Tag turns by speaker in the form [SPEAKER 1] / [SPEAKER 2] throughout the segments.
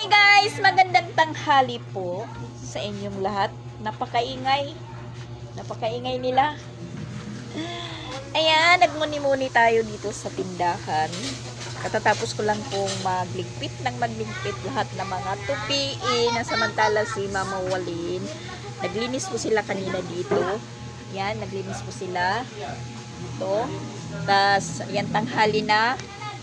[SPEAKER 1] Hey guys, magandang tanghali po sa inyong lahat. Napakaingay. Napakaingay nila. Ayan, nagmuni-muni tayo dito sa tindahan. Katatapos ko lang pong magligpit lahat ng mga tupiin na samantala si Mama Walin. Naglinis po sila kanina dito. Yan, naglinis po sila dito. Tas, yan, tanghali na.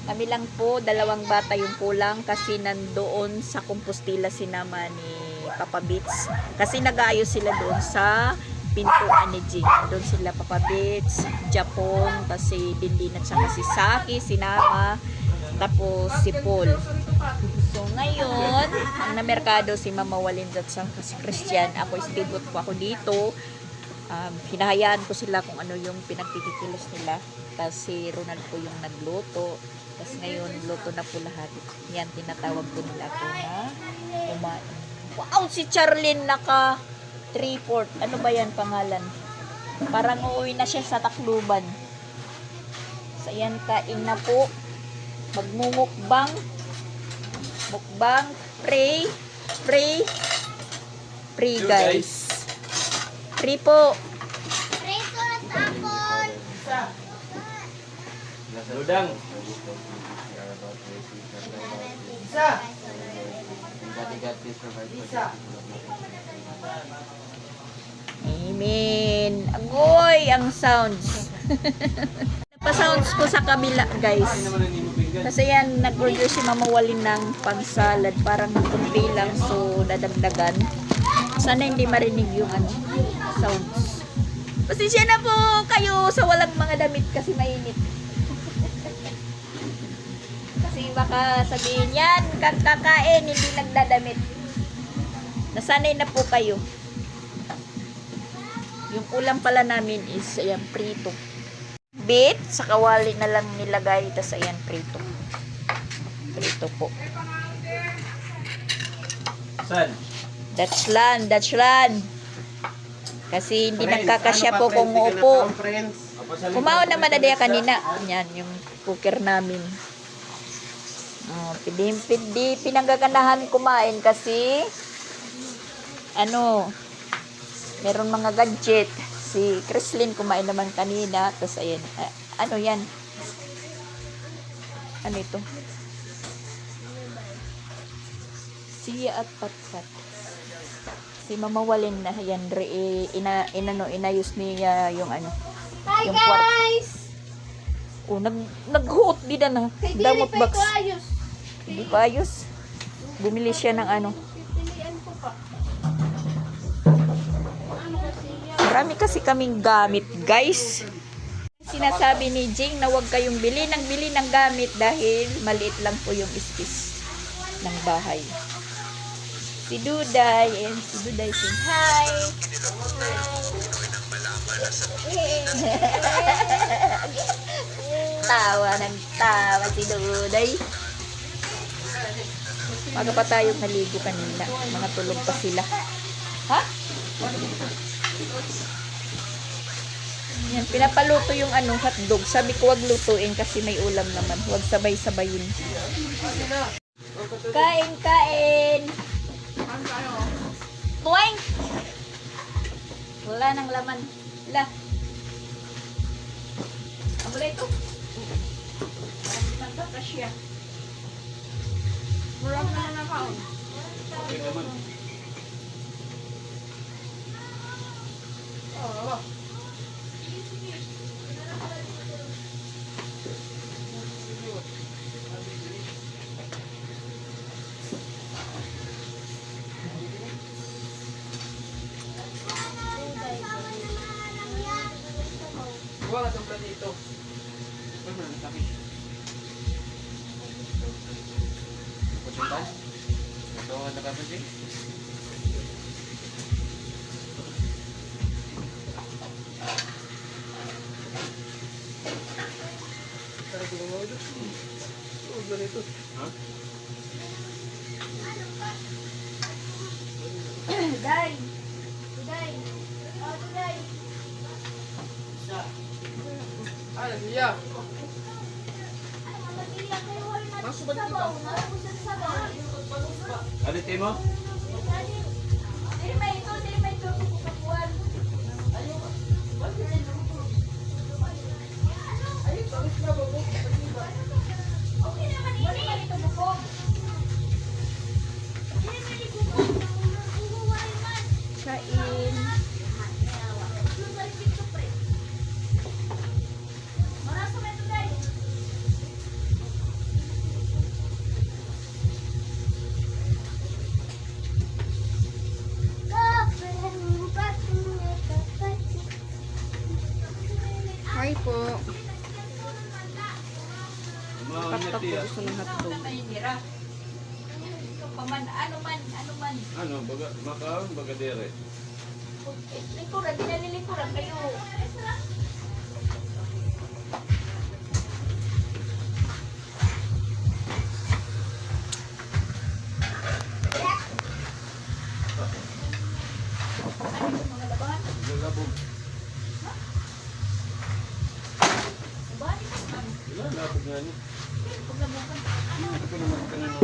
[SPEAKER 1] Kami lang po, 2 bata yung kulang kasi nandoon sa Compostela sinama ni Papa Beats. Kasi nag-aayos sila doon sa pintuan ni Jing. Doon sila Papa Beats, Japon, kasi Dindin at saka si Saki, sinama, tapos si Paul. So ngayon, ang namerkado si Mama Walin at saka si Christian. Ako, istibot po ako dito. Hinahayaan ko sila kung ano yung pinagkikikilos nila. Kasi Ronald po yung nagluto. Tapos ngayon, luto na po lahat. Yan, tinatawag po nila ako na kumain. Wow, si Charlene naka 3/4. Ano ba yan pangalan? Parang uuwi na siya sa Tacloban. So yan, kain na po. Magmumukbang. Mukbang. Pray. Pray. Pray guys. Pray po.
[SPEAKER 2] Pray ko na sa apon.
[SPEAKER 3] Ludang.
[SPEAKER 2] Isa.
[SPEAKER 3] Isa.
[SPEAKER 1] Amen. Agoy, ang sounds. Pa-sounds ko sa kabila, guys. Kasi yan, nag-order si Mama Walin ng pang-salad. Parang kunti lang, so dadagdagan. Sana hindi marinig yung sounds. Pasensya na po kayo sa walang mga damit kasi mainit. Kasi baka sabihin yan, kakain, hindi nagdadamit. Nasanay na po kayo. Yung ulam pala namin is, ayan, prito. Bit, sa kawali na lang nilagay, tas ayan, prito. Prito po.
[SPEAKER 3] San?
[SPEAKER 1] That's land. Kasi hindi nagkakasya po kung upo. Kumaon naman na diya kanina. Yan, yung cooker namin. Pidi pinanggaganahan kumain kasi meron mga gadget. Si Chrislyn kumain naman kanina. Tapos ayan, ano yan? Ano ito? Siya at patpat. Si Mama Walin na yan, inayos niya yung
[SPEAKER 2] Hi
[SPEAKER 1] yung kwarto.
[SPEAKER 2] guys!
[SPEAKER 1] Oh, nag-hot di na. Damot box.
[SPEAKER 2] Ayos.
[SPEAKER 1] Hindi pa ayos. Bumili siya ng
[SPEAKER 2] Pipilian ko pa. Ano kasi yan?
[SPEAKER 1] Marami kasi kaming gamit, guys. Sinasabi ni Jing na huwag kayong bili ng gamit dahil maliit lang po yung space ng bahay. Si Duday, and si Duday saying hi. Tawa si Duday. Maga pa tayo naligo kanina. Mga tulog pa sila. Ha? Yan, pinapaluto yung hotdog. Sabi ko wag lutuin kasi may ulam naman. Huwag sabay-sabayin. Kain! Tuwing! Wala nang laman. Wala. Ang wala ito. Nagkakasya. Murag naman na kaon.
[SPEAKER 3] Okay naman. Huwag ka sa dito. Huwag mo na kami. Pupunta? Ito ang nakapagin? Ha?
[SPEAKER 2] Day! Day! Oh, Day!
[SPEAKER 3] Ah, siya.
[SPEAKER 2] Masuk ba dito?
[SPEAKER 3] Balitin mo?
[SPEAKER 1] Dili may ito kapuan. Okay naman ini. Ito bukog. Kain.
[SPEAKER 2] Hi po.
[SPEAKER 3] Pakpak po
[SPEAKER 2] Gusto ng hotdog.
[SPEAKER 1] Ano man.
[SPEAKER 3] Ano, makaon, baga dire.
[SPEAKER 1] Likuran, dinalilikuran kayo. Ano yung mga labahan?
[SPEAKER 3] Labog.
[SPEAKER 1] Labahan?
[SPEAKER 3] Wala, labog nga niya.
[SPEAKER 1] Paglabukan.
[SPEAKER 3] Ito naman kanino.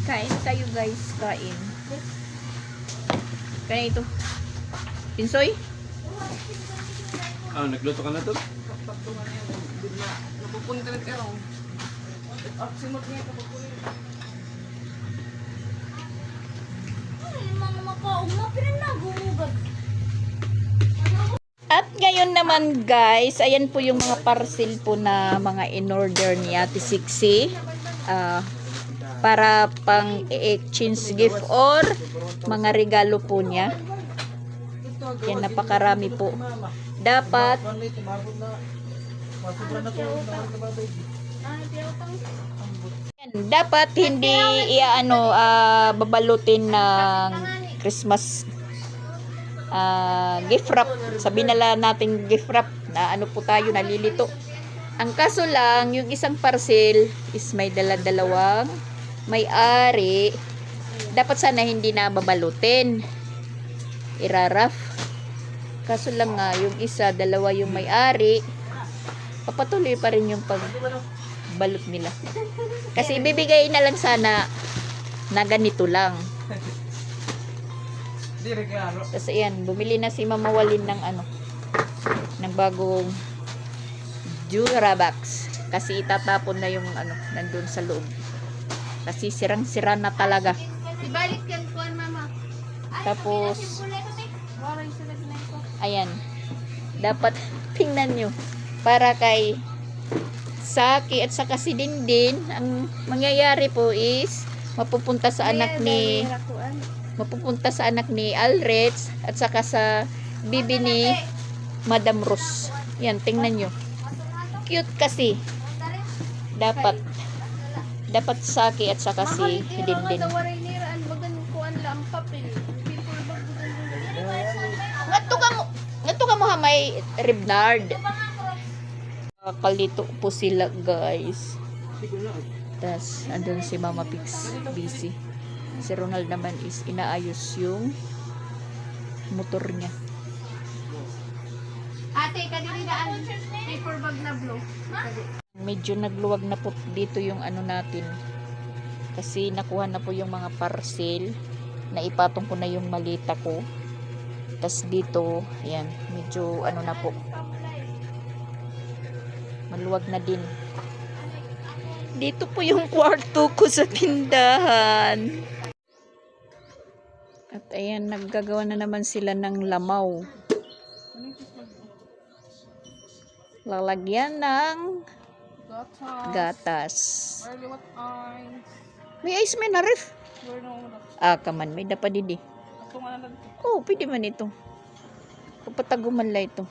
[SPEAKER 1] Kain tayo guys, kain. Kaya ito. Pinsoy?
[SPEAKER 3] Ah, nagluto ka na to?
[SPEAKER 2] Napupunta na kayo. Simot niya ito. Mga makaong na pinanagugad.
[SPEAKER 1] At ngayon naman guys, ayan po yung mga parcel po na mga in-order ni Ate Sixi. Para pang exchange gift or mga regalo po niya. Yan, napakarami po. Dapat yan, dapat hindi babalutin ng Christmas gift wrap. Sabihin na lang natin gift wrap na ano po tayo, nalilito. Ang kaso lang, yung isang parcel is may dala-dalawang may-ari. Dapat sana hindi na babalutin. Iraraf. Kaso lang nga, yung isa, dalawa yung may-ari. Papatuloy pa rin yung pagbalot nila. Kasi ibibigay na lang sana na ganito lang. Tapos ayan, bumili na si Mama Walin ng ng bagong Durabox. Kasi itatapon na yung nandun sa loob. Kasi sirang-sira na talaga.
[SPEAKER 2] Ibalik yan po, mama.
[SPEAKER 1] Tapos,
[SPEAKER 2] Waray sila ginagawa.
[SPEAKER 1] ayan. Dapat tingnan nyo. Para kay Saki at saka si Dindin, ang mangyayari po is mapupunta sa anak ni Alreds at saka sa bibi ni Madam Rose. Yan, tingnan nyo. Cute kasi. Dapat Saki at saka si Dindin.
[SPEAKER 2] Waray niraan bagan kuan lang papel. People bag
[SPEAKER 1] Ngadto ka mo ha, may Ribnard. Kalito po sila guys. Tas andun si Mama Pix busy. Si Ronald naman is inaayos yung motor niya.
[SPEAKER 2] Ate, kadili daan paper bag na blue.
[SPEAKER 1] Medyo nagluwag na po dito yung natin. Kasi nakuha na po yung mga parcel. Naipatong ko na yung malita ko. Tas dito, ayan, medyo na po. Maluwag na din. Dito po yung kwarto ko sa tindahan. At ayan, naggagawa na naman sila ng lamaw. Lalagyan ng gatas. May ice man na ref. Kaman, may dapat didi. Oh, pwede man ito. Papataguman lang ito.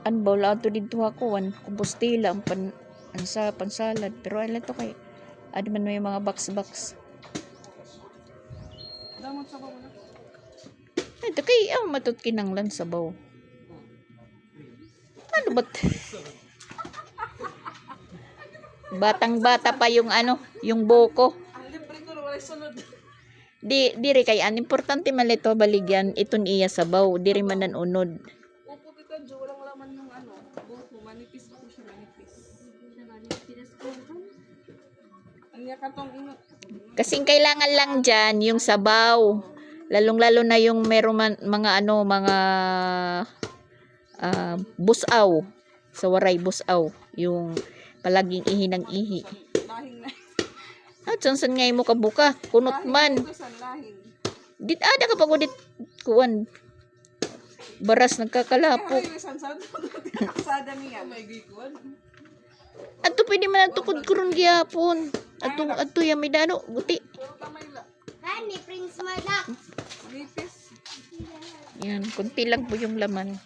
[SPEAKER 1] Anbaw lang ito dito ako. Kumpostila, pansalad. Pero ala ito kay. Adi man may mga box. Ito kay, matut kinanglan sa baw. Ano ba't? Batang-bata pa yung yung buko. Diri kay an importante man ito baligyan iton iya sabaw, diri man nan unod.
[SPEAKER 2] Opo, Tita Jo, walang laman yung ano. Buko, manipis po siya, manipis. Ang yakatong ino.
[SPEAKER 1] Kasing kailangan lang diyan yung sabaw. Lalong-lalo na yung mga mga busaw. Sa waray busaw, yung palaging ihi ng ihi.
[SPEAKER 2] Lahing na.
[SPEAKER 1] At sansan ngay mo kabuka, kunot man.
[SPEAKER 2] Ito sa lahing.
[SPEAKER 1] Dit ada ka pag udit kuan. Baras nagkakalapok.
[SPEAKER 2] Ay, sansad. Aksada niya. May gikuan.
[SPEAKER 1] Adto pwede man tukod kuron gyapon. Adto ya may dano buti.
[SPEAKER 2] Pero kamay la.
[SPEAKER 4] Hani, Prince Malak.
[SPEAKER 2] Nipis.
[SPEAKER 1] Yan, kunti lang po yung laman.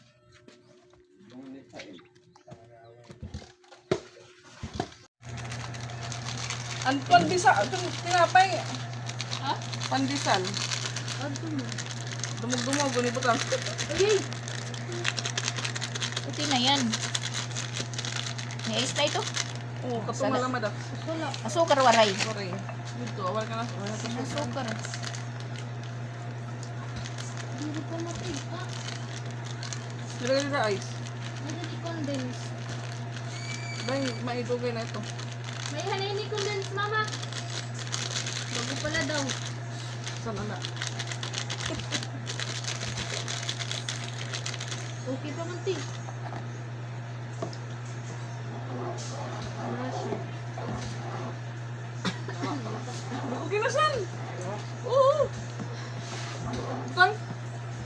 [SPEAKER 2] Ang pandesal, tinapay. Ha? Pandesal. Dumog-dumog, ganito ka.
[SPEAKER 1] Puti na yan. May ice na ito.
[SPEAKER 2] Oo, kapag malamad ah.
[SPEAKER 1] Asukar waray.
[SPEAKER 2] Sorry. Dito, awal ka na. Awal ka na.
[SPEAKER 1] Asukar.
[SPEAKER 4] Hindi ko matay.
[SPEAKER 2] Nilagay na ice.
[SPEAKER 4] Hindi condense.
[SPEAKER 2] Dahil maitugay na ito.
[SPEAKER 4] May halini condense, mama. Bago pala daw.
[SPEAKER 2] Saan na?
[SPEAKER 4] Okay pa man, ti.
[SPEAKER 2] Okay na saan? Oo. Butang.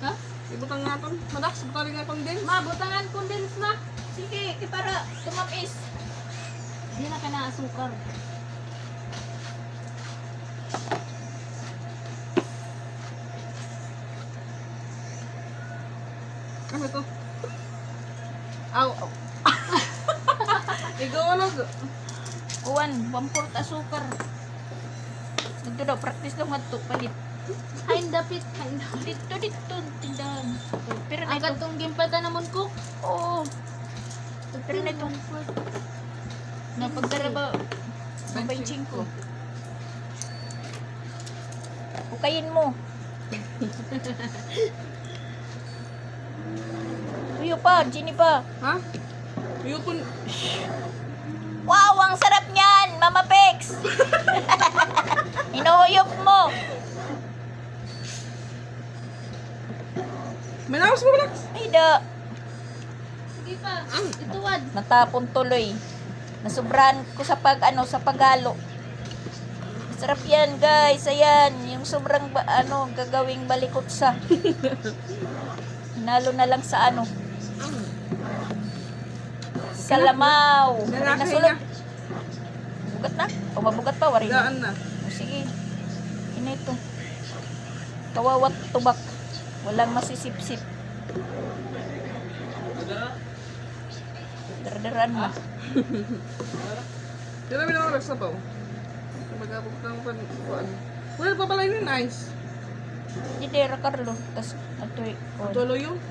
[SPEAKER 1] Ha?
[SPEAKER 2] Ibutang nga ito. Madax, butang nga itong din.
[SPEAKER 4] Ma, butangan condense, ma.
[SPEAKER 1] Sige, para tumamis.
[SPEAKER 4] Hindi na ka na asukar.
[SPEAKER 2] Ano ito? Aw, aw. Ikaw ano?
[SPEAKER 1] Kuan, 1/4 asukar. Dito daw, practice daw madto palit.
[SPEAKER 4] Hain dapit. Hain dapit.
[SPEAKER 1] Dito, tindahan. Pero na
[SPEAKER 4] Ang
[SPEAKER 1] ito.
[SPEAKER 4] katong gimpata namon ko.
[SPEAKER 1] Oo. Pero na ito. Napagdara ba? Mabayching ko. Ukayin mo. Tuyo pa, Ginny pa.
[SPEAKER 2] Ha? Yupon.
[SPEAKER 1] Wow, ang sarap niyan, Mama Pex. Inuuyok mo.
[SPEAKER 2] Manawas mo ba?
[SPEAKER 1] Ay, da.
[SPEAKER 4] Sige pa. Ituwad.
[SPEAKER 1] Natapon tuloy. Nasubrahan ko sa sa paghalo. Sarap yan, guys. Ayan, yung sobrang gagawing balikot sa. Hinalo na lang sa Salamaw. Wari na sulod. Bugat na? O mabugat pa? Wari na.
[SPEAKER 2] Gaan na.
[SPEAKER 1] O, sige. Ina ito. Kawawat tubak. Walang masisip-sip. Dardaran na.
[SPEAKER 2] Kaya namin ako nagsabaw. Magabog ng pan. Wala pa pala yun ice.
[SPEAKER 1] Hindi, Dera Carlo. Tapos, ito
[SPEAKER 2] Tulo yun.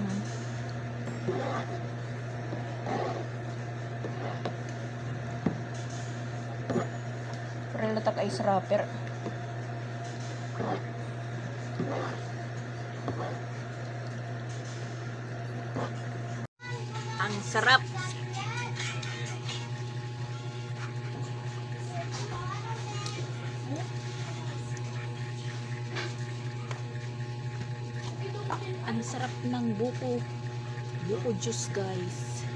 [SPEAKER 1] Relatak ice wrapper. Ang sarap. Ang sarap ng buko. Buko juice, guys.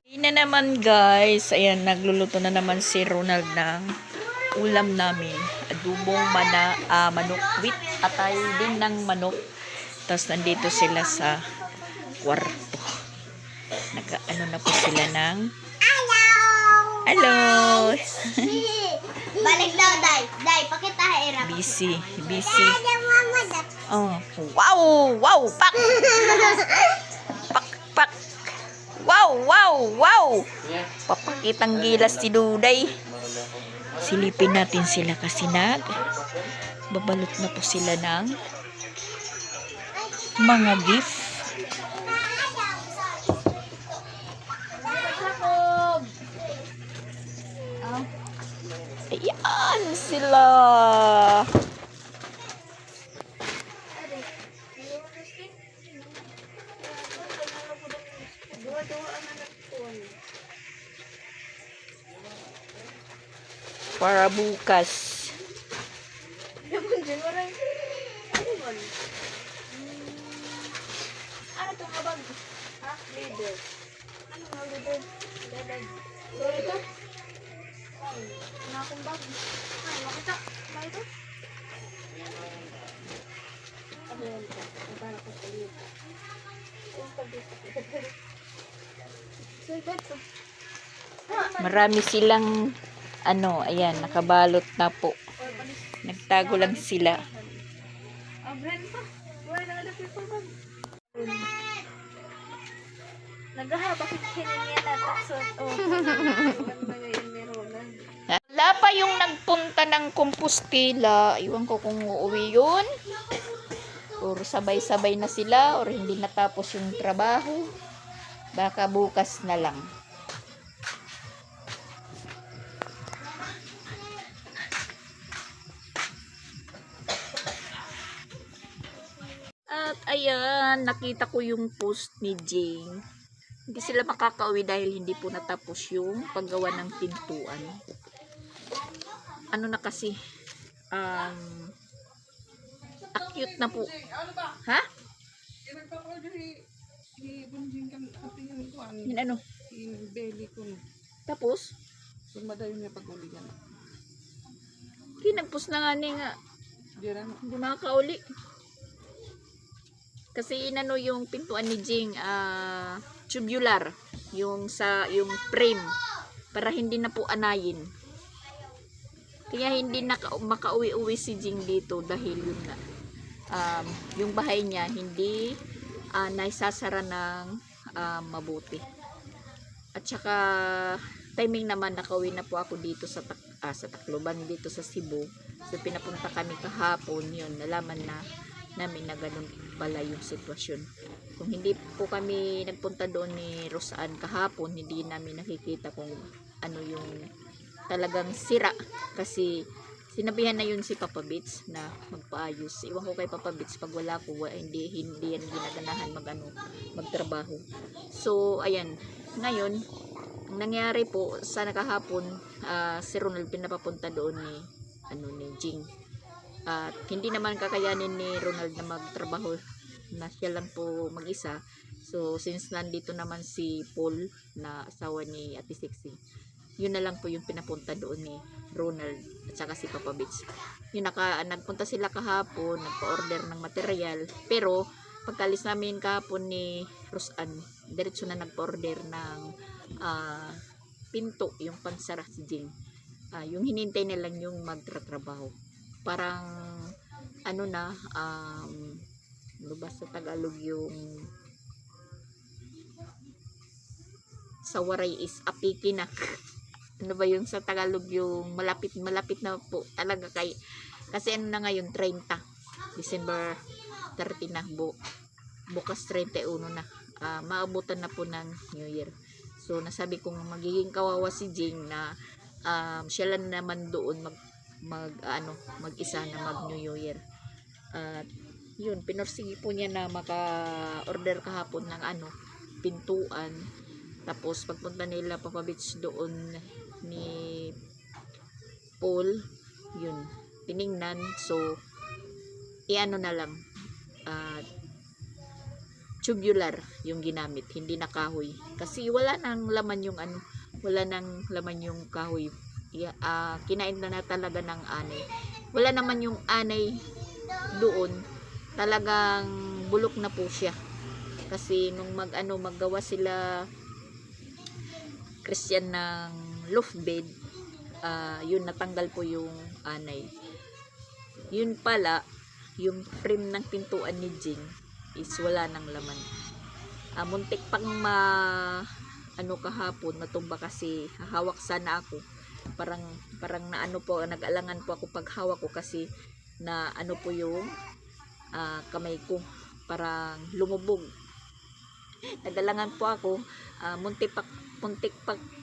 [SPEAKER 1] Hindi na naman, guys. Ayan, nagluluto na naman si Ronald ng ulam namin. Adubong manok with atay din ng manok. Tapos nandito sila sa kwarto. Nag-ano na po sila ng Hello!
[SPEAKER 4] Balik daw, Day. Day, pakita hirap.
[SPEAKER 1] Busy.
[SPEAKER 4] Mama,
[SPEAKER 1] Oh. Wow! Wow! Pak! Pak! Pak! Wow! Wow! Wow! Papakitang gilas si Duday. Silipin natin sila kasi babalot na po sila ng mga gift. Ayan sila. Para bukas.
[SPEAKER 4] Ano ito nga bag? Ha? Leader. Ano nga leader? Leader. So ito? Ay, na akong bag. Ay, makita. Ba ito? Ano yan ka? Para ko sa iyo. So ito.
[SPEAKER 1] Marami silang ayan, nakabalot na po. Nagtago lang sila.
[SPEAKER 4] Brand pa. Wala na alam yung bag. Nagahaba kasi hiningi na taksot. Oh. Ganda ngayon meron na.
[SPEAKER 1] Wala pa yung nagpunta ng Compostela. Iwan ko kung uuwi yun. Or sabay-sabay na sila. Or hindi natapos yung trabaho. Baka bukas na lang. At ayan, nakita ko yung post ni Jing. Hindi sila makakauwi dahil hindi po natapos yung paggawa ng pintuan. Ano na kasi, acute na po.
[SPEAKER 2] Ano ba?
[SPEAKER 1] Ha?
[SPEAKER 2] Nagpa-order ni Bunjing kan ating yung kuan.
[SPEAKER 1] Yung ano?
[SPEAKER 2] Yung belly ko.
[SPEAKER 1] Tapos,
[SPEAKER 2] Kung madayon niya pag-uli yan.
[SPEAKER 1] kinagpos na nga nga.
[SPEAKER 2] Diyan
[SPEAKER 1] Hindi makakauli. Kasi inano yung pintuan ni Jing, tubular. Yung frame. Para hindi na po anayin. Kaya hindi na makauwi-uwi si Jing dito dahil yun nga. Yung bahay niya hindi naisasara ng mabuti. At saka timing naman nakauwi na po ako dito sa Tacloban, dito sa Cebu. So pinapunta kami kahapon, yun nalaman na namin na ganun pala yung sitwasyon. Kung hindi po kami nagpunta doon ni Rosaan kahapon, hindi namin nakikita kung ano yung talagang sira, kasi sinabihan na yun si Papa Bits na magpaayos. Iwan ko kay Papa Bits pag wala ko, hindi yan ginaganahan magtrabaho. So ayan, ngayon ang nangyari po sa nakahapon, si Ronald pinapapunta doon ni Jing. At hindi naman kakayanin ni Ronald na magtrabaho na siya lang po mag-isa. So since nandito naman si Paul na asawa ni Ate Sexy, yun na lang po yung pinapunta doon ni Ronald at saka si Papa Bits. Yun nagpunta sila kahapon, nagpa-order ng material. Pero pagkalis namin kahapon ni Rosan, diretso na nagpa-order ng pinto, yung pansara si Jing. Yung hinintay na lang yung magtratrabaho. Parang ano na, ano ba sa Tagalog yung sa waray is apiki na. Ano ba yung sa Tagalog yung malapit na po talaga kasi ano na ngayon 30 December 30 na bukas 31 na, maabutan na po ng New Year. So nasabi kong magiging kawawa si Jing na siya lang naman doon mag-isa na mag New Year. At yun, pinorsige po niya na maka-order kahapon ng pintuan. Tapos pagpunta nila Papa Beach doon ni Paul, yun, tiningnan. So iano na lang, tubular yung ginamit, hindi na kahoy. Kasi wala nang laman yung kahoy. Kinain na talaga ng anay. Wala naman yung anay doon. Talagang bulok na po siya. Kasi nung maggawa sila Christian ng loft bed, yun natanggal po yung anay. Yun pala, yung frame ng pintuan ni Jing is wala nang laman. Muntik pang kahapon matumba kasi hahawak sana ako. Parang nag-alangan po ako paghawak ko kasi na po yung kamay ko parang lumubog. Nag-alangan po ako, muntik pa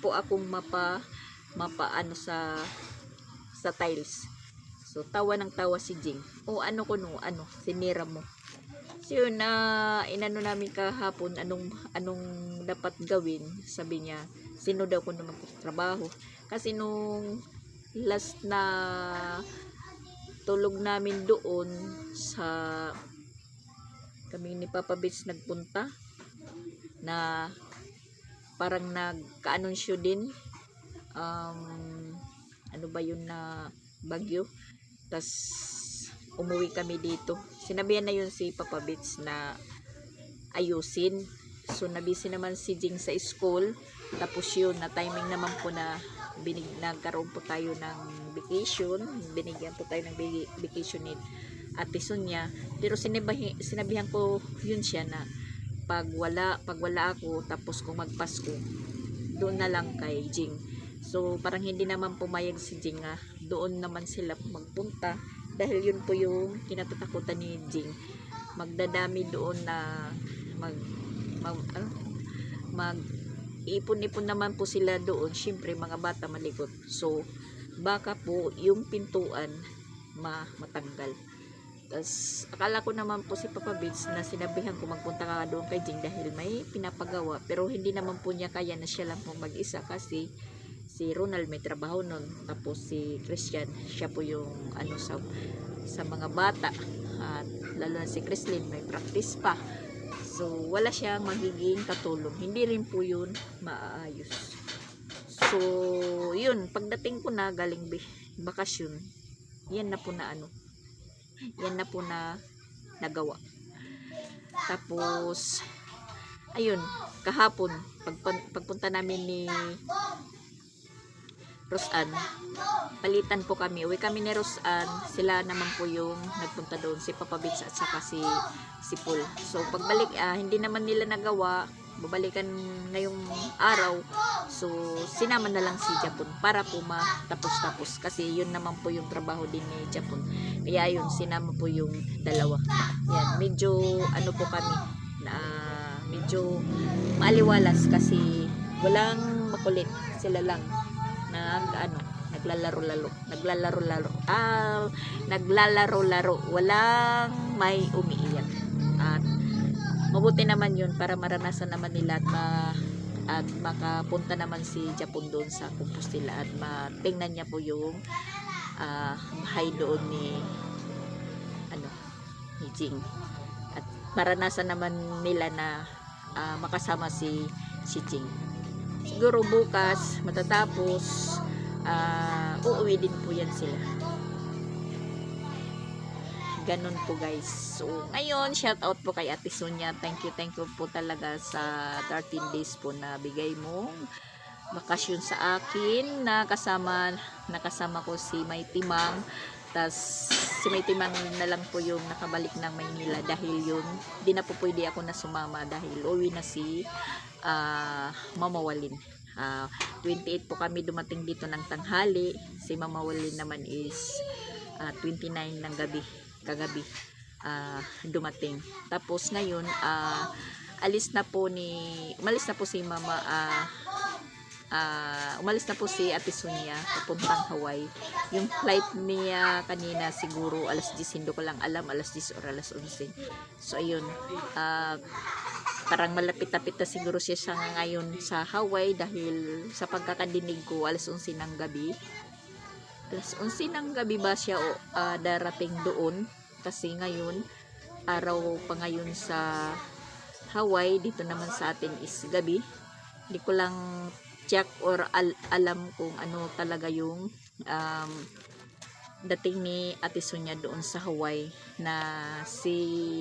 [SPEAKER 1] po akong mapa sa sa tiles. So tawa ng tawa si Jing. O ano ko no, ano, sinira mo. So yun na inano namin kahapon anong dapat gawin. Sabi niya, sino daw ko naman trabaho. Kasi nung last na tulog namin doon sa kami ni Papa Beach nagpunta na parang nagka-anunsyo din ano ba yun na bagyo, tas umuwi kami dito. Sinabihan na yun si Papa Beach na ayusin. So nabisi naman si Jing sa school, tapos yun na timing naman po na nagkaroon po tayo ng vacation, binigyan po tayo ng vacation ni Ate Sonia. Pero sinabihan ko yun siya na pag wala ako, tapos kung magpasko doon na lang kay Jing. So parang hindi naman pumayag si Jing nga doon naman sila magpunta, dahil yun po yung kinatatakutan ni Jing, magdadami doon na ipon-ipon naman po sila doon, syempre mga bata malikot. So baka po yung pintuan matanggal. Tas akala ko naman po si Papa Beach na sinabihan ko magpunta ka doon kay Jing dahil may pinapagawa, pero hindi naman po niya kaya na siya lang po mag-isa, kasi si Ronald may trabaho nun, tapos si Christian siya po yung ano sa mga bata, at lalo na si Chrislyn may practice pa. So wala siyang magiging katulong, hindi rin po yun maayos. So yun, pagdating ko na galing bakasyon, yan na po na nagawa. Tapos ayun, kahapon pagpunta namin ni Rosan, palitan po kami, uwi kami ni Rosan, sila naman po yung nagpunta doon, si Papa Beach at saka si Paul. So pagbalik hindi naman nila nagawa, babalikan ngayong araw, so sinama na lang si Japon para po matapos-tapos, kasi yun naman po yung trabaho din ni Japon. Kaya yun, sinama po yung dalawa. Yan, medyo ano po kami na medyo maaliwalas kasi walang makulit, sila lang naglalaro-laro, walang may umiiyak. At mabuti naman yun para maranasan naman nila at makapunta naman si Japon doon sa Compostela at matingnan niya po yung bahay doon ni Jing, at maranasan naman nila na makasama si Jing. Siguro bukas matatapos uuwi din po yan sila. Ganun po guys. So ngayon, shout out po kay Ate Sonia. Thank you po talaga sa 13 days po na bigay mong bakasyon sa akin, na nakasama ko si May Timang. Tas si May Timang na lang po yung nakabalik ng Maynila, dahil yun di na po pwede ako na sumama dahil uwi na si Mama Walin. 28 po kami dumating dito ng tanghali. Si Mama Walin naman is 29 ng kagabi dumating. Tapos ngayon umalis na po si Mama, umalis na po si Ate Sonia papuntang Hawaii. Yung flight niya kanina siguro alas 10, hindi ko lang alam alas 10 or alas 11. So ayun, parang malapit-lapit na siguro siya ngayon sa Hawaii, dahil sa pagkakadinig ko alas 11 ng gabi. Alas 11 ng gabi ba siya darating doon, kasi ngayon araw pa ngayon sa Hawaii, dito naman sa atin is gabi. Hindi ko lang check or alam kung ano talaga yung dating ni Ate Sonia doon sa Hawaii. Na si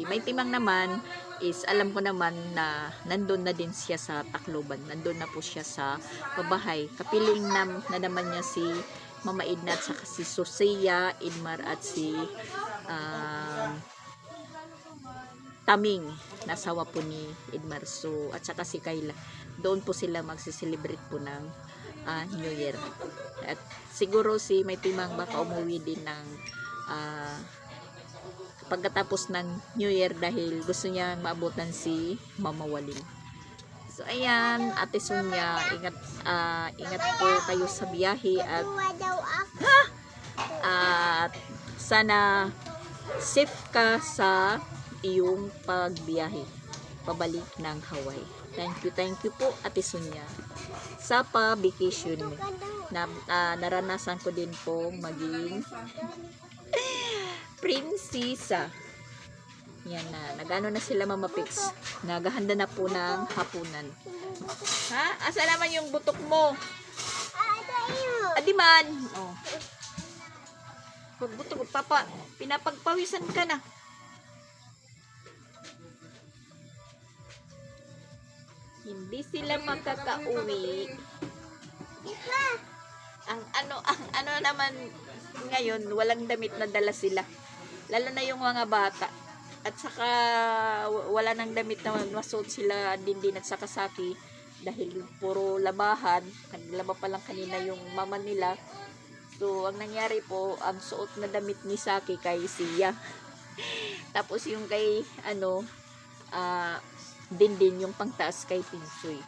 [SPEAKER 1] May Timang naman is alam ko naman na nandun na din siya sa Tacloban, nandun na po siya sa pabahay. Kapiling na naman niya si Mama Edna at saka si Sosia, Idmar at si Taming, nasawa po ni Idmar. So at saka si Kayla, doon po sila magsiselebrate po ng New Year. At siguro si May Timang baka umuwi din ng pagkatapos ng New Year, dahil gusto niya maabutan si Mama Walin. So ayan, Ate Sonia, ingat po kayo sa biyahe, at at sana safe ka sa iyong pagbiyahe pabalik ng Hawaii. Thank you po Ate Sonia sa pa-vacation mo. Naranasan ko din pong maging prinsesa. Yan na, nagano na sila Mama Pix. Naghahanda na po ng hapunan. Ha? Asa naman yung butok mo? Adiman. Oh. Pag butok, pinapagpawisan ka na. Hindi sila makakauwi. Ang ano naman ngayon, walang damit na dala sila. Lalo na yung mga bata. At saka wala nang damit na masuot sila din at saka Saki dahil puro labahan. Naglaba pa lang kanina yung mama nila. So, ang nangyari po, ang suot na damit ni Saki kay Sia. Tapos yung kay din yung pangtaas kay Pinsoy.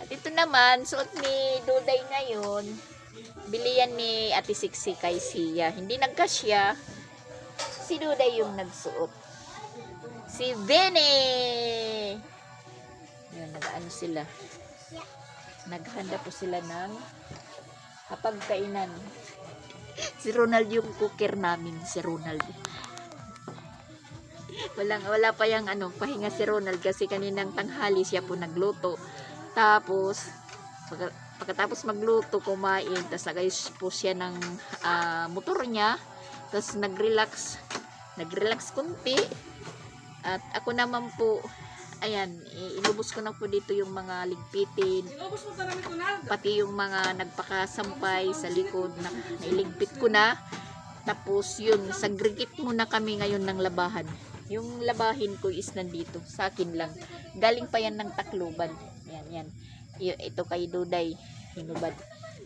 [SPEAKER 1] At ito naman, suot ni Duday ngayon, bilian ni Ate Siksi kay Sia. Hindi nagkasya, si Duday yung nagsuot. Si Bene! Yan, nag-ano sila. Naghanda po sila ng hapagkainan. Si Ronald yung cooker namin, si Ronald. Wala pa yung pahinga si Ronald kasi kaninang tanghali siya po nagluto. Tapos pagkatapos magluto, kumain, tapos nagayos po siya ng motor niya, tapos nag-relax kunti. At ako naman po, ayan, inubos ko na po dito yung mga ligpitin, pati yung mga nagpakasampay sa likod na nailigpit ko na. Tapos yun, sagrigit muna kami ngayon ng labahan. Yung labahin ko is nandito, sa akin lang. Galing pa yan ng Tacloban. Yan. Ito kay Duday, hinubad.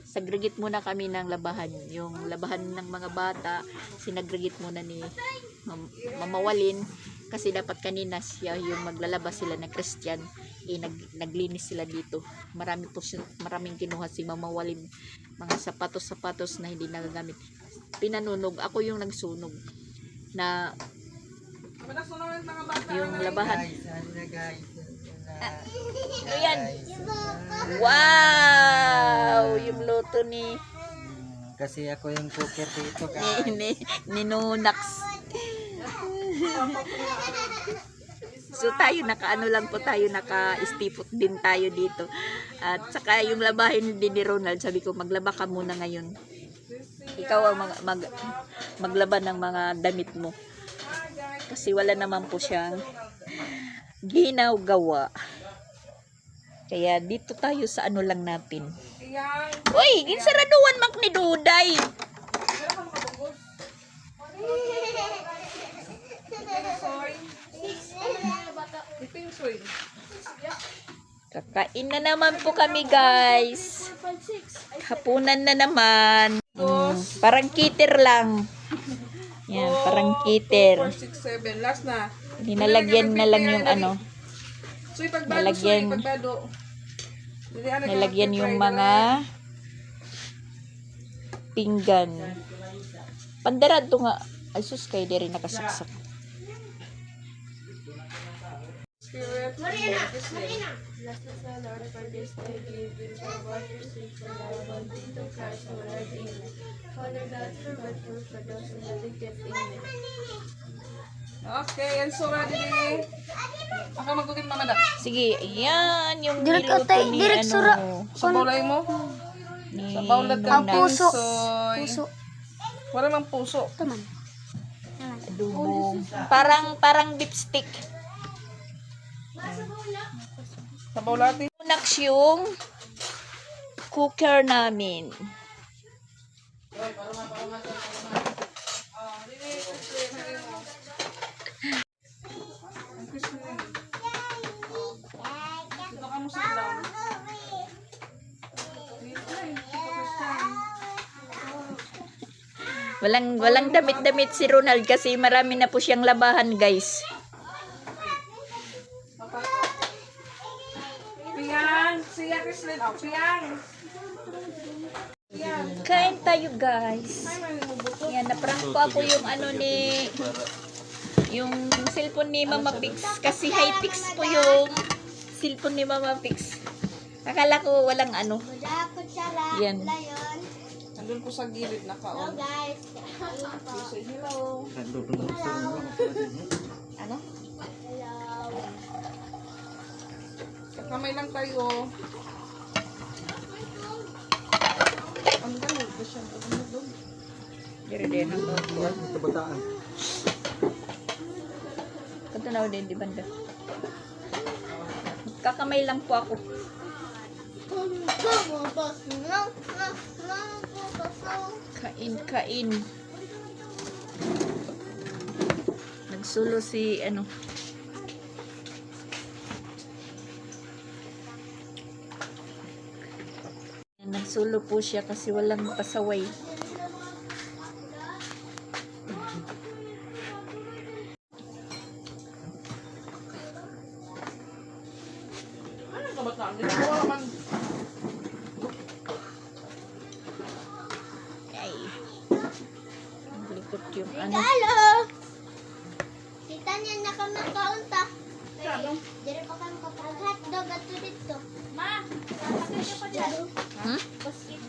[SPEAKER 1] Sagrigit muna kami ng labahan. Yung labahan ng mga bata, sinagrigit muna ni Mama Walin. Kasi dapat kanina siya yung maglalabas sila na Christian. Naglinis sila dito. Maraming kinuha si Mama Walin. Mga sapatos na hindi nagagamit. Pinanunog. Ako yung nagsunog. Na yung labahan. Ayan. Wow! Yung luto ni
[SPEAKER 3] Kasi ako yung cooker dito.
[SPEAKER 1] ni Nunax. So tayo nakaano lang po tayo, naka-istipot din tayo dito. At saka yung labahin din ni Ronald, sabi ko maglaba ka muna ngayon. Ikaw ang maglaba ng mga damit mo. Kasi wala naman po siyang ginagawa. Kaya dito tayo sa lang natin. Uy, ginsaraduan mak ni Duday. Kakain na naman po kami, guys. Hapunan na naman. Parang kiter lang. Yan, parang kiter.
[SPEAKER 2] 4, 6, 7. Last na.
[SPEAKER 1] Nalagyan na lang yung nalagyan yung mga pinggan. Pandarad to nga. Ay sus, kayo din nakasaksak.
[SPEAKER 4] Marina. Last na sa Lord for this day, give you for what you seek for thy one to Christ, our Lord, amen. Father God, for those who have gift, amen.
[SPEAKER 2] Okay, and so ready. Ako magugin mga dak.
[SPEAKER 1] Sige, yan yung
[SPEAKER 4] Direk
[SPEAKER 1] niluto
[SPEAKER 4] atay,
[SPEAKER 1] ni
[SPEAKER 4] direk sura.
[SPEAKER 2] Sa bawlay mo?
[SPEAKER 1] ni
[SPEAKER 2] Sa bawlad ka
[SPEAKER 4] Ang puso.
[SPEAKER 2] Puso. Wala mang puso.
[SPEAKER 4] Taman.
[SPEAKER 1] adobo. Parang beef stick.
[SPEAKER 2] Sa bawlati.
[SPEAKER 1] Next yung cooker namin. Walang damit-damit si Ronald kasi marami na po siyang labahan, guys.
[SPEAKER 2] Piyang, siya Kristlyn. Oh, piyang.
[SPEAKER 1] Kain tayo guys.
[SPEAKER 2] Ay, may buto.
[SPEAKER 1] Yan, naprank po ako yung ano ni... Yung cellphone ni Mama Pix. Kasi high pix po yung cellphone ni Mama Pix. Akala ko walang ano.
[SPEAKER 4] Wala ko tsara.
[SPEAKER 1] Yan.
[SPEAKER 4] Layon.
[SPEAKER 2] Nandun po sa gilid,
[SPEAKER 4] Hello
[SPEAKER 2] naka-on.
[SPEAKER 4] guys. Kain po.
[SPEAKER 2] Say hello.
[SPEAKER 1] Ano?
[SPEAKER 4] Hello.
[SPEAKER 2] Kamay lang tayo. Ano ba yun? Siya, ano doon?
[SPEAKER 1] Dire din ang buwan.
[SPEAKER 3] Kabataan.
[SPEAKER 1] Kanto na din, di banda. Kakamay lang po ako. Kain. Nagsulo si ano. Nagsulo po siya kasi walang pasaway.
[SPEAKER 2] Ano ka bataan? Dito ko naman.
[SPEAKER 1] Ay. Ang likot yung ano.
[SPEAKER 4] Hello. Kita niya na kami kaunta. Dire pa kami kapag hotdog at dito. Ma, kapatid niyo pa dyan.
[SPEAKER 1] Hmm?
[SPEAKER 4] Basket.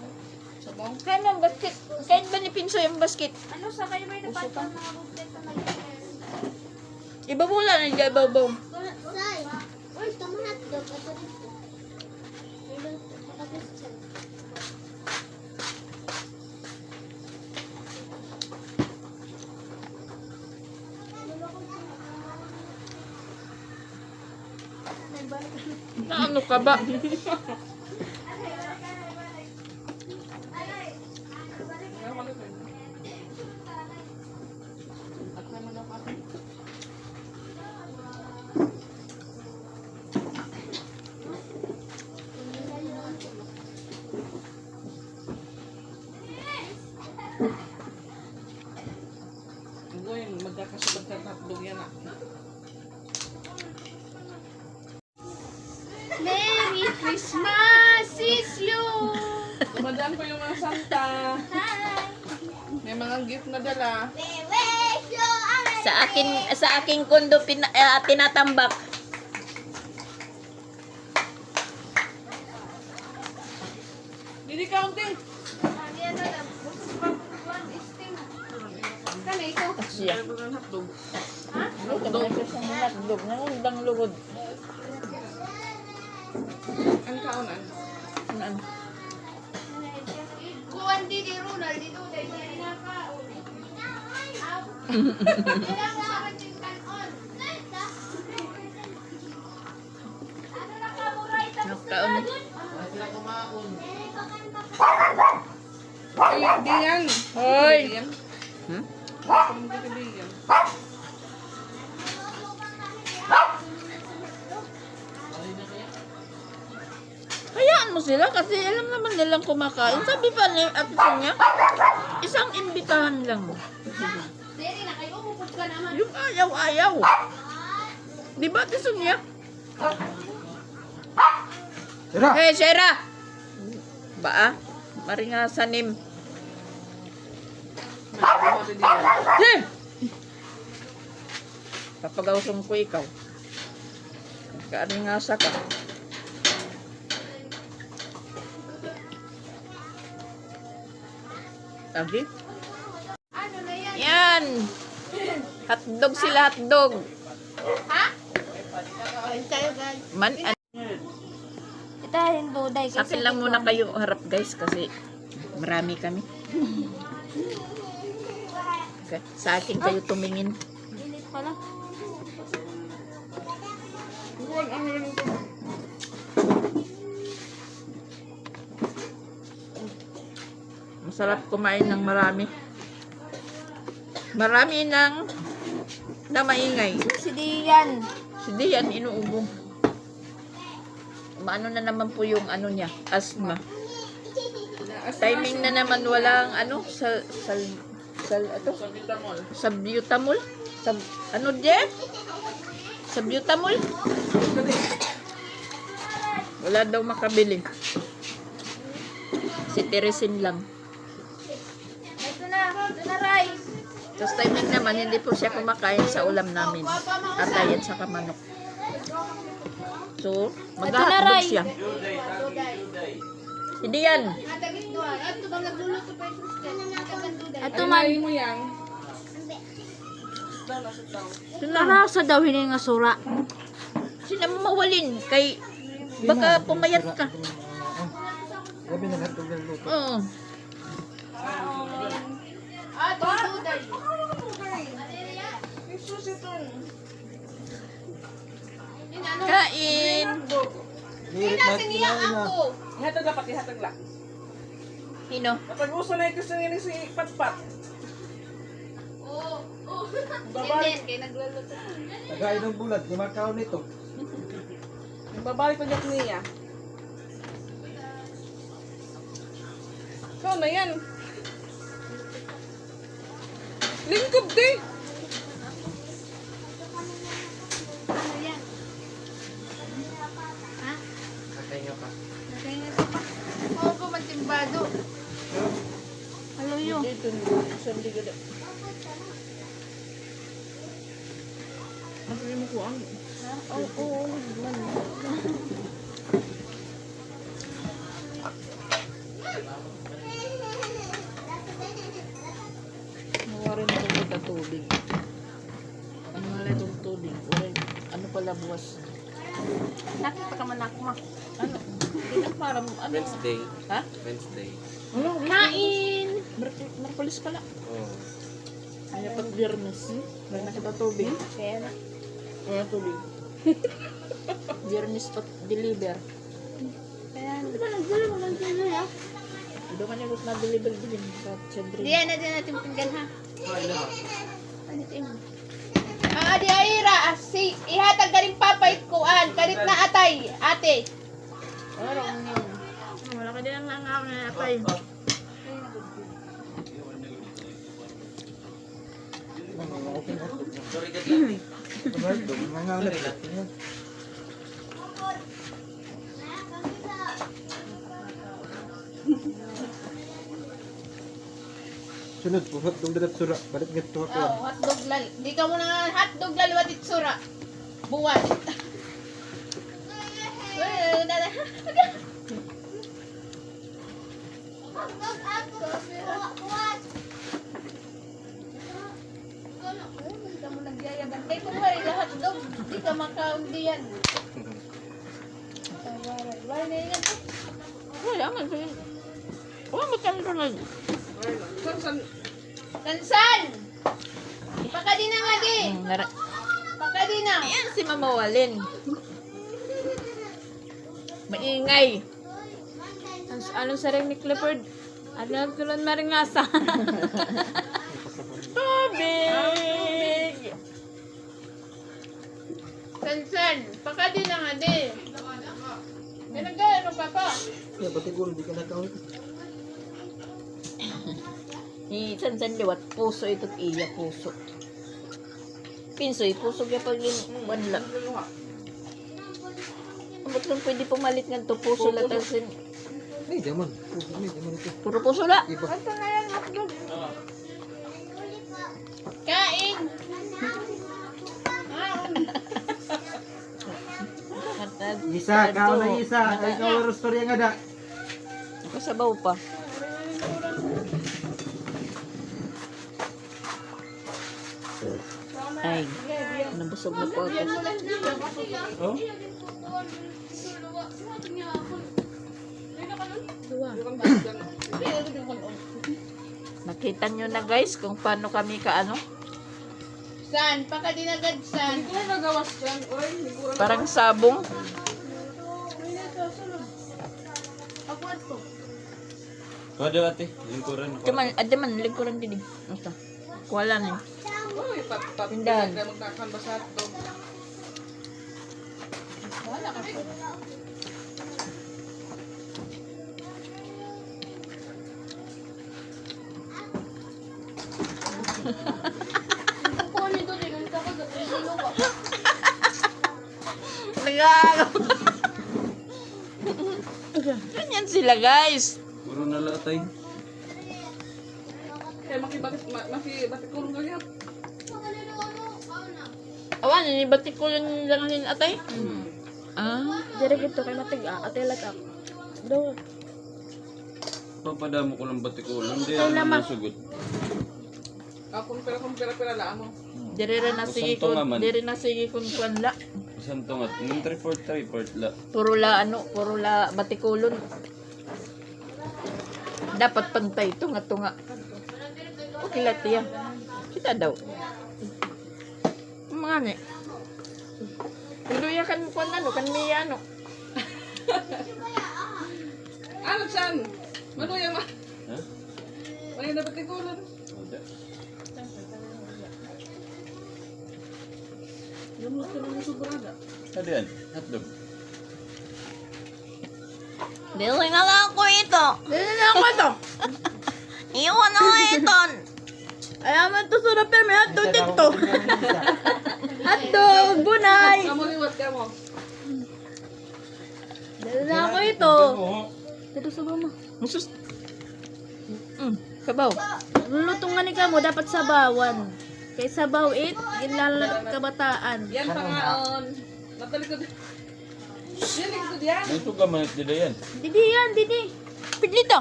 [SPEAKER 2] Sabong.
[SPEAKER 1] Kain ang basket. Kain ba ni Pinso yung basket?
[SPEAKER 4] Ano sa kayo may dapat ng mga buklet na mag-share?
[SPEAKER 1] Ibabula na dyan, babaw.
[SPEAKER 4] Say, uy, tama hotdog at dito. Dito, kapatid siya.
[SPEAKER 1] Na ano ka ba?
[SPEAKER 2] Kaya wala ko yun. At naman ako ako. Ngayon, magkakasabag ka tatlong yan ah.
[SPEAKER 4] Merry Christmas, sis you!
[SPEAKER 2] Dumadaan pa yung mga Santa.
[SPEAKER 4] Hi!
[SPEAKER 2] May mga gift na dala.
[SPEAKER 4] We wish you a Merry
[SPEAKER 1] Sa aking kondo tinatambak.
[SPEAKER 2] Didi counting.
[SPEAKER 4] Kano ito?
[SPEAKER 1] Siya.
[SPEAKER 2] Meron ng hotdog.
[SPEAKER 1] Hotdog. Nangundang lugod.
[SPEAKER 2] Ang kaunan.
[SPEAKER 1] Ano?
[SPEAKER 4] Kuwan din ni Ronald dito dahil niya inakaon.
[SPEAKER 1] Nakaon.
[SPEAKER 2] Ay, di yan.
[SPEAKER 1] Hoy!
[SPEAKER 2] Di yan.
[SPEAKER 1] Hmm?
[SPEAKER 2] Di yan.
[SPEAKER 1] Hayaan mo sila kasi alam naman nilang kumakain. Sabi pa ni Ate Sonia, isang imbitahan lang.
[SPEAKER 4] Dere na kayo upod ka naman.
[SPEAKER 1] Yung ayaw-ayaw. Di ba, Ate Sonia?
[SPEAKER 3] Tira!
[SPEAKER 1] Hey, Shera! Ba, maringasanim. Hey! Papagawsong ko ikaw. Karingasa ka. Lagi?
[SPEAKER 4] Ano na yan?
[SPEAKER 1] Yan! Hotdog sila, hotdog.
[SPEAKER 4] Ha? Kain tayo guys. Ito yung duday.
[SPEAKER 1] Sa akin lang muna kayo harap guys kasi marami kami. Okay. Sa akin kayo tumingin.
[SPEAKER 4] Init pala.
[SPEAKER 1] Masarap kumain ng marami. Marami ng na maingay.
[SPEAKER 4] Si Dian.
[SPEAKER 1] Si Dian inuubo. Maano na naman po yung ano niya, asthma. Timing na naman walang ano sa ato,
[SPEAKER 2] Sabitamol.
[SPEAKER 1] sa butamol. Sa ano je? Sa butamol. Wala daw makabili. Si Teresin lang.
[SPEAKER 4] Ito na, Ray.
[SPEAKER 1] Tapos timing naman, hindi po siya kumakain sa ulam namin. Atay at saka manok. So, mag-hotdog siya. Hindi yan.
[SPEAKER 4] Ito man.
[SPEAKER 2] Ay, mo yan.
[SPEAKER 4] Narasa daw hindi nga sura.
[SPEAKER 1] Sila mawalin kay baka pumayat ka.
[SPEAKER 3] Gabi na lahat ng luto.
[SPEAKER 1] Oo. Kain.
[SPEAKER 3] Hirit na kinain na.
[SPEAKER 2] Ihatag lang, pati ihatag lang.
[SPEAKER 1] Hino?
[SPEAKER 2] Kapag gusto na ito sa si Patpat.
[SPEAKER 3] Tagain ng bulat, gumakaw nito.
[SPEAKER 2] Babalik pa niya niya. Ikaw na yan. Lingkod di.
[SPEAKER 3] Kakain pa.
[SPEAKER 4] Oo ko matimbado. Haluyo.
[SPEAKER 1] Dito, sandi gada.
[SPEAKER 2] Ano yung mo ang?
[SPEAKER 1] Oo, man. Nawarin ako sa tubig. Ano nga lang itong tubig? Ano pala buwas?
[SPEAKER 4] Nakita ka man ako ma.
[SPEAKER 1] Ano? Hindi na para ano?
[SPEAKER 3] Wednesday.
[SPEAKER 1] Ha?
[SPEAKER 3] Wednesday.
[SPEAKER 1] Ano?
[SPEAKER 4] Kain.
[SPEAKER 1] Merkulis pala.
[SPEAKER 3] Oh.
[SPEAKER 1] Kaya pag biyernes. Wala na kita tubig.
[SPEAKER 4] Kaya na.
[SPEAKER 1] Wala tubig. Biyernes pa deliver.
[SPEAKER 4] Kaya na. Diba nagdala mo lang dyan ha?
[SPEAKER 1] Doon kanya gusto na deliver din. Sa Chandri.
[SPEAKER 4] Diyan na dyan natin pinggan ha.
[SPEAKER 3] Wala.
[SPEAKER 4] Panitin mo. Di Aira, si ihatag ka rin papait kuan, karit na atay, ate.
[SPEAKER 1] Ano yun? Wala ka din ang nangaw na atay.
[SPEAKER 3] Sorry ka lang. Hotdog, nangaw na rin. Sunod po, hotdog na sura. Balik nga ito ako.
[SPEAKER 4] Oh, hotdog lal. Di ka muna nga hotdog lalwat itsura. Buwan. Di ka mo nagyayagan. Kaya kung wala yung hotdog, di ka makaundiyan. Wala na yan.
[SPEAKER 1] Wala man sa yun. Wala magkanunod.
[SPEAKER 2] San?
[SPEAKER 4] Kansan! Pakadi na nga di! Pakadi na!
[SPEAKER 1] Ayan si Mama Walin. Maingay.
[SPEAKER 4] Anong sarang ni Clifford? Ano tulad maringasa?
[SPEAKER 1] Tubig!
[SPEAKER 4] Kansan! Pakadi na nga di! Pinagano pa pa?
[SPEAKER 3] Kaya pati gulo, di ka nakawin.
[SPEAKER 1] Ni Sansan liwat puso ito't iya puso. Pinsoy puso kaya pag wanla. Ba't lang pwede pumalit nga to puso latasin.
[SPEAKER 3] May daman. May daman ito.
[SPEAKER 1] Puro puso la.
[SPEAKER 3] Iba.
[SPEAKER 4] Ito na yan, hotdog. Kain!
[SPEAKER 3] Isa, kao na isa. Ay, kao na storya nga da.
[SPEAKER 1] Kasabaw pa. Ay, nabusog na po ako.
[SPEAKER 3] Oh?
[SPEAKER 1] Nakita nyo na guys kung paano kami kaano.
[SPEAKER 4] San? Pakadi na agad, san?
[SPEAKER 2] Hindi ko na nagawas dyan. Oy, hindi ko na.
[SPEAKER 1] Parang sabong.
[SPEAKER 4] Ako ato.
[SPEAKER 3] Wala ate, lingkuran ako.
[SPEAKER 1] Adaman, lingkuran din. Basta. Wala na yun.
[SPEAKER 2] Uy, pat.
[SPEAKER 1] Tindahan.
[SPEAKER 2] Kaya magkakanba sa hotdog.
[SPEAKER 4] Wala ka po. Kukuha nito din. Ang takot. Ang gulo ka.
[SPEAKER 1] Ganyan sila guys.
[SPEAKER 3] Puro na latay.
[SPEAKER 2] Kaya makibatik kulong ka yan.
[SPEAKER 1] Awan, nibati ko lang lang atay. Ah,
[SPEAKER 4] Dire gito kay matig ate lag ako. Do.
[SPEAKER 3] Papadamo ko lang batikulan. Hindi ako nasugot.
[SPEAKER 2] Kung pera laan mo.
[SPEAKER 1] dire na sige ko, dire na sige kun la.
[SPEAKER 3] Isang tungat. Ng 3-4 la.
[SPEAKER 1] Puro la batikulon. Dapat pantay tunga. Okay lang tiya. Kita daw. Mga ni. Luya kan kuan ano kan miya ano.
[SPEAKER 2] Ano siyan? Manuya ma.
[SPEAKER 3] Ha?
[SPEAKER 2] May nabatik kulong.
[SPEAKER 3] Wala.
[SPEAKER 2] Yung gusto naman sobrada.
[SPEAKER 3] Ano yan? Hotdog.
[SPEAKER 1] Dili na lang ako ito.
[SPEAKER 4] Dili na ako to.
[SPEAKER 1] Iwan na nga ito.
[SPEAKER 4] Ayaman to sa rapper may hotdog dito. Hotdog bunay.
[SPEAKER 2] Kamuliwat ka mo.
[SPEAKER 4] Dili na ako ito. Dito sa mama.
[SPEAKER 1] Musus. Kabaw.
[SPEAKER 4] Lulutong nga ni kamo dapat sabawan. Kay sabaw it ginlalat kabataan.
[SPEAKER 2] Yan pangaon. Natalikod. Yan likod yan.
[SPEAKER 3] May tuga manit nila yan.
[SPEAKER 4] Didi.
[SPEAKER 1] Pidlito.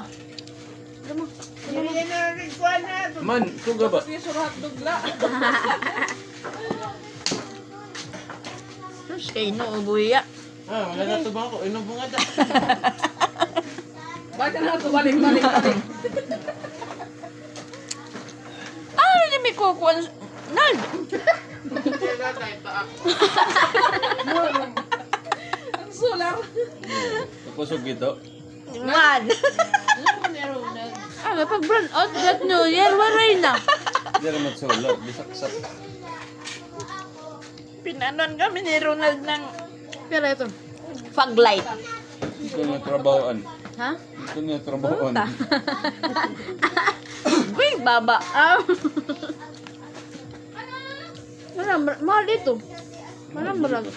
[SPEAKER 3] Man, tuga ba?
[SPEAKER 2] Piso hotdog la.
[SPEAKER 1] Mas kay no ubuya.
[SPEAKER 3] Ah, wala na tuba ako. Inom nga da.
[SPEAKER 2] Bakit na ito? Balik.
[SPEAKER 1] Ah, ni mi kukuan. Nal.
[SPEAKER 2] Ang sulang.
[SPEAKER 3] Kusog ito.
[SPEAKER 1] Man.
[SPEAKER 4] Ah, pag brown out that New Year waray na.
[SPEAKER 3] Hindi rin matsula. Bisaksak.
[SPEAKER 1] Pinanon kami ni Ronald ng
[SPEAKER 4] Pero ito.
[SPEAKER 1] fog light.
[SPEAKER 3] Ito nga trabahoan.
[SPEAKER 4] Ha?
[SPEAKER 3] Ito nga trabahoan.
[SPEAKER 1] Uy, baba.
[SPEAKER 4] Mahal dito. Marag.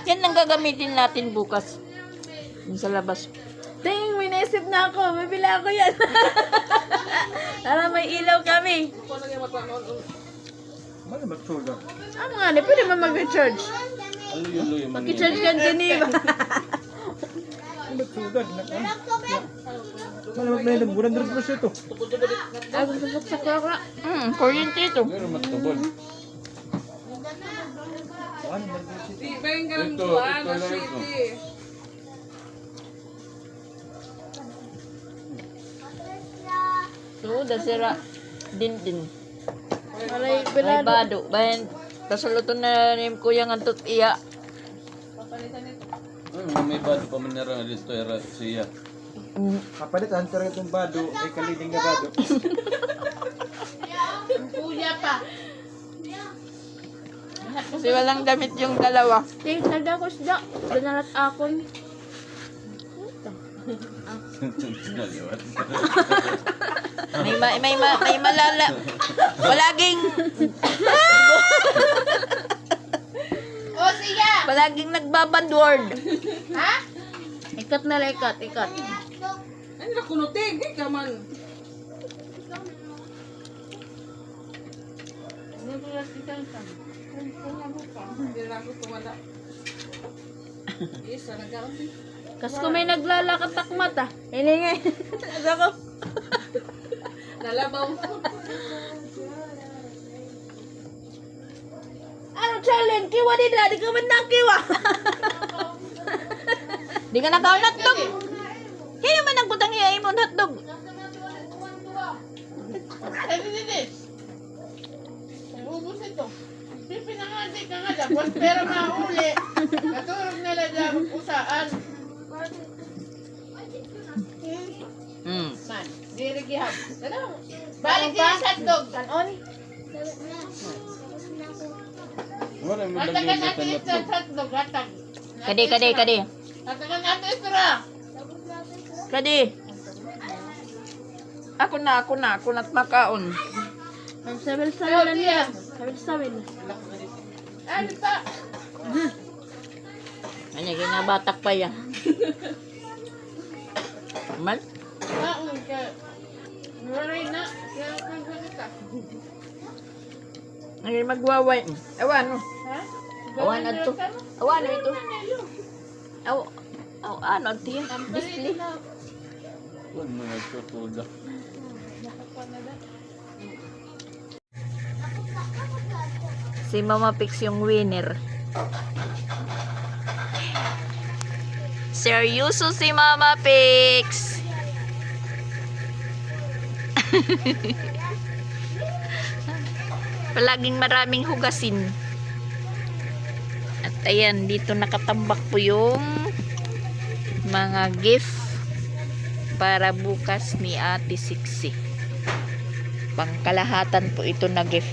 [SPEAKER 1] Yan ang gagamitin natin bukas. Yung sa labas.
[SPEAKER 4] Ting, may naisip na ako. Bibili ako yan. Para may ilaw kami.
[SPEAKER 2] Kung ano yung matanoon.
[SPEAKER 3] Ano matsula?
[SPEAKER 4] Ano nga ni? Pwede ba mag-recharge?
[SPEAKER 3] Aluyo-luyo man yan.
[SPEAKER 4] Mag-recharge ka Geneva. Ay, gusto sa krakra.
[SPEAKER 1] Kuryente ito.
[SPEAKER 3] Pero matubol.
[SPEAKER 2] Di ba yung ganang
[SPEAKER 3] Ito
[SPEAKER 2] tuwa na
[SPEAKER 3] lang ito.
[SPEAKER 2] city?
[SPEAKER 1] So, dasira. Din.
[SPEAKER 4] Maray,
[SPEAKER 1] Ay,
[SPEAKER 4] bilado.
[SPEAKER 1] bado. Bayan, kasulutan na ni Kuya ng tut iya.
[SPEAKER 3] May bado pa man nara listo era siya.
[SPEAKER 5] Kapalit ang tira itong bado, ay kaliding na bado.
[SPEAKER 4] Kuya pa.
[SPEAKER 1] Kasi walang damit yung dalawa.
[SPEAKER 4] Ting, nagda ko siya. Danalat akon.
[SPEAKER 3] Naliwat.
[SPEAKER 1] May malala. Palaging
[SPEAKER 4] O, siya!
[SPEAKER 1] palaging nagbabandword.
[SPEAKER 4] Ha? Ikat na lang, ikat.
[SPEAKER 2] Ay, nakunutig. Ay, kaman. Hindi na ako tumala. Isa, nagkaroon.
[SPEAKER 4] Kas ko may naglalakat takmat ah. Hiningay. Ako.
[SPEAKER 2] Nalabaw.
[SPEAKER 4] Ano challenge? Kiwa din na. Di ka man nakiwa.
[SPEAKER 1] Di ka nakaon hotdog. Kaya man nagputang iya imon hotdog.
[SPEAKER 6] Ubus ito. Pipinangandi ka nga dapat pero mahuli. Naturog na lang usaan. Man, dirigihap. Ano? Balik din sa dog.
[SPEAKER 4] Kanon.
[SPEAKER 3] Wala mo
[SPEAKER 6] Hatagan
[SPEAKER 3] lagyan
[SPEAKER 6] natin
[SPEAKER 3] sa
[SPEAKER 6] ito
[SPEAKER 3] hotdog.
[SPEAKER 6] sa dog. Hatag.
[SPEAKER 1] Kadi.
[SPEAKER 6] Hatagan natin ito ra.
[SPEAKER 1] Kadi. Ako na't makaon.
[SPEAKER 4] Ang sawil-sawil na niya. Sawil-sawil.
[SPEAKER 6] Ano pa?
[SPEAKER 1] Ano, ginabatak pa yan. Man?
[SPEAKER 6] Waray na. Kaya ka.
[SPEAKER 1] Ngayon magwaway. Awan, no?
[SPEAKER 6] Ha?
[SPEAKER 1] Awan na to. Awan na ito. Aw, ano, tiyan?
[SPEAKER 6] Ang
[SPEAKER 1] Display.
[SPEAKER 6] palit na.
[SPEAKER 5] Huwag mo nagtutuda.
[SPEAKER 1] Si Mama Pix yung winner. Seryoso si Mama Pix. Palaging maraming hugasin. At ayan, dito nakatambak po yung mga gift para bukas ni Ate Siksi. Pangkalahatan po ito na gift.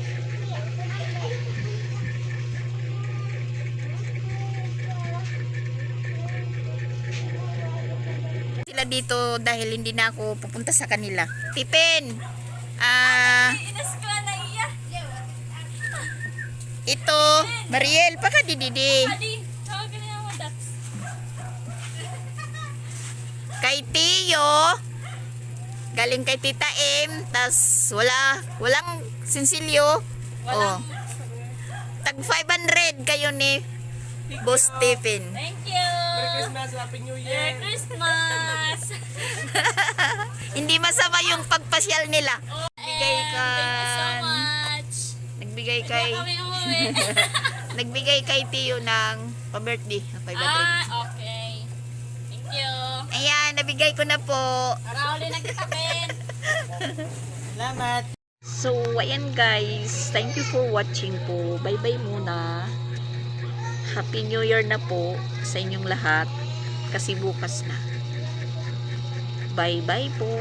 [SPEAKER 1] Sila dito dahil hindi na ako pupunta sa kanila. Tipin! Ito, Mariel, paka dididi. Kay Tiyo, galing kay Tita M, tas walang sinsilyo. Oh. Tag 500 kayo ni Boss Stephen.
[SPEAKER 3] Merry Christmas, Happy New Year.
[SPEAKER 1] Hindi masama yung pagpasyal nila. Nagbigay kay nagbigay kay Tiyo ng pa-birthday ng 500.
[SPEAKER 4] Okay. Thank you.
[SPEAKER 1] Ayan, nabigay ko na po.
[SPEAKER 4] Arauli na kita, Ben.
[SPEAKER 3] Salamat.
[SPEAKER 1] So, ayan guys. Thank you for watching po. Bye-bye muna. Happy New Year na po sa inyong lahat. Kasi bukas na. Bye-bye po.